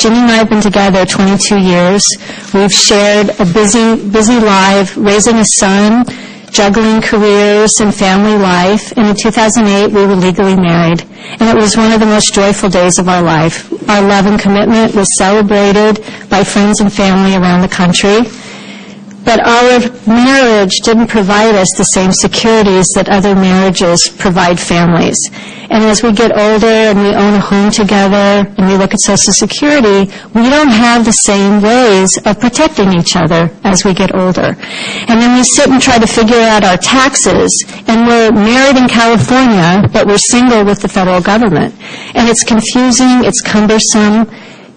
Ginny and I have been together 22 years. We've shared a busy life, raising a son, juggling careers and family life, and in 2008 we were legally married. And it was one of the most joyful days of our life. Our love and commitment was celebrated by friends and family around the country. But our marriage didn't provide us the same securities that other marriages provide families. And as we get older and we own a home together and we look at Social Security, we don't have the same ways of protecting each other as we get older. And then we sit and try to figure out our taxes, and we're married in California, but we're single with the federal government. And it's confusing, it's cumbersome,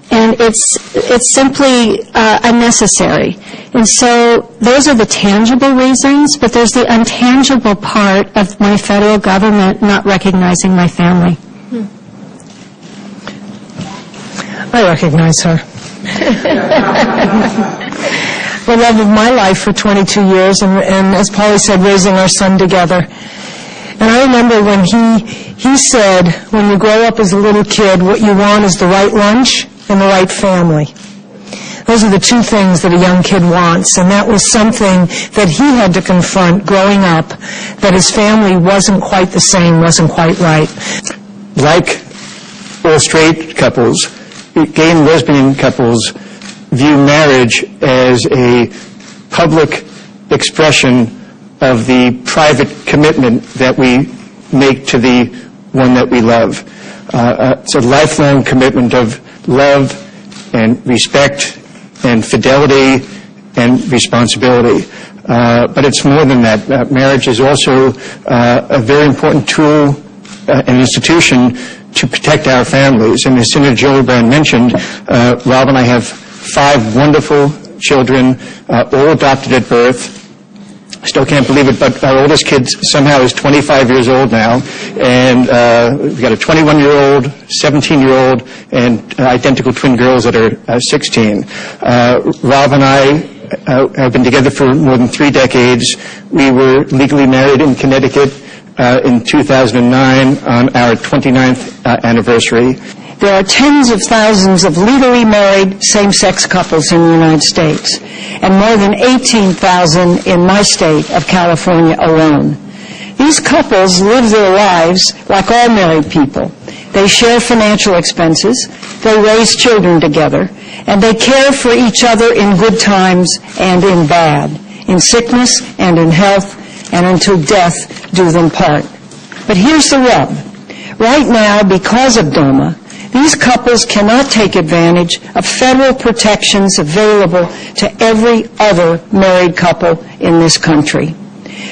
and it's simply unnecessary. And so those are the tangible reasons, but there's the intangible part of my federal government not recognizing my family. I recognize her. The love of my life for 22 years, and as Polly said, raising our son together. And I remember when he said, when you grow up as a little kid, what you want is the right lunch and the right family. Those are the two things that a young kid wants, and that was something that he had to confront growing up, that his family wasn't quite the same, wasn't quite right. Like all straight couples, gay and lesbian couples view marriage as a public expression of the private commitment that we make to the one that we love. It's a lifelong commitment of love and respect and fidelity and responsibility. But it's more than that. Marriage is also a very important tool, an institution to protect our families. And as Senator Gillibrand mentioned, Rob and I have 5 wonderful children, all adopted at birth. Still can't believe it, but our oldest kid somehow is 25 years old now, and we've got a 21-year-old, 17-year-old, and identical twin girls that are 16. Rob and I have been together for more than 3 decades. We were legally married in Connecticut in 2009 on our 29th anniversary. There are tens of thousands of legally married same-sex couples in the United States, and more than 18,000 in my state of California alone. These couples live their lives like all married people. They share financial expenses, they raise children together, and they care for each other in good times and in bad, in sickness and in health, and until death do them part. But here's the rub. Right now, because of DOMA, these couples cannot take advantage of federal protections available to every other married couple in this country.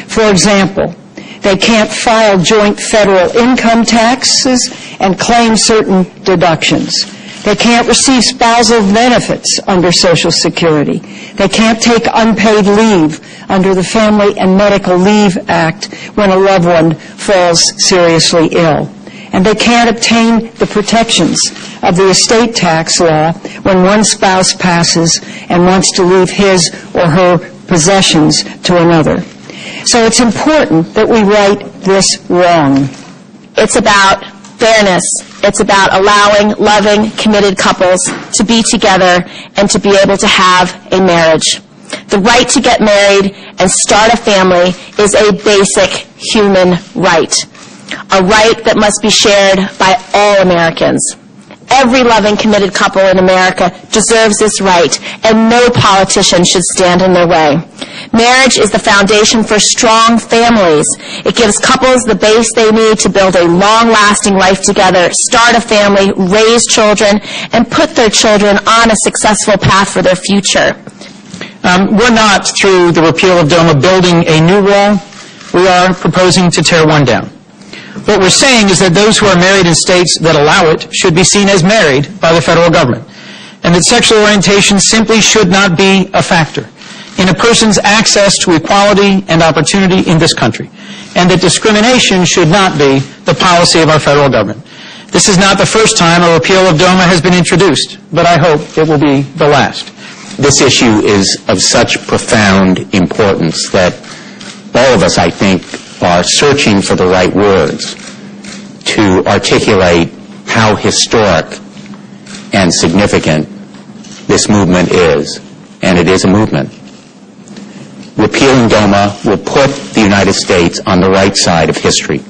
For example, they can't file joint federal income taxes and claim certain deductions. They can't receive spousal benefits under Social Security. They can't take unpaid leave under the Family and Medical Leave Act when a loved one falls seriously ill. And they can't obtain the protections of the estate tax law when one spouse passes and wants to leave his or her possessions to another. So it's important that we right this wrong. It's about fairness. It's about allowing loving, committed couples to be together and to be able to have a marriage. The right to get married and start a family is a basic human right. A right that must be shared by all Americans. Every loving, committed couple in America deserves this right, and no politician should stand in their way. Marriage is the foundation for strong families. It gives couples the base they need to build a long-lasting life together, start a family, raise children, and put their children on a successful path for their future. We're not, through the repeal of DOMA, building a new wall. We are proposing to tear one down. What we're saying is that those who are married in states that allow it should be seen as married by the federal government, and that sexual orientation simply should not be a factor in a person's access to equality and opportunity in this country, and that discrimination should not be the policy of our federal government. This is not the first time a repeal of DOMA has been introduced, but I hope it will be the last. This issue is of such profound importance that all of us, I think, are searching for the right words to articulate how historic and significant this movement is, and it is a movement. Repealing DOMA will put the United States on the right side of history.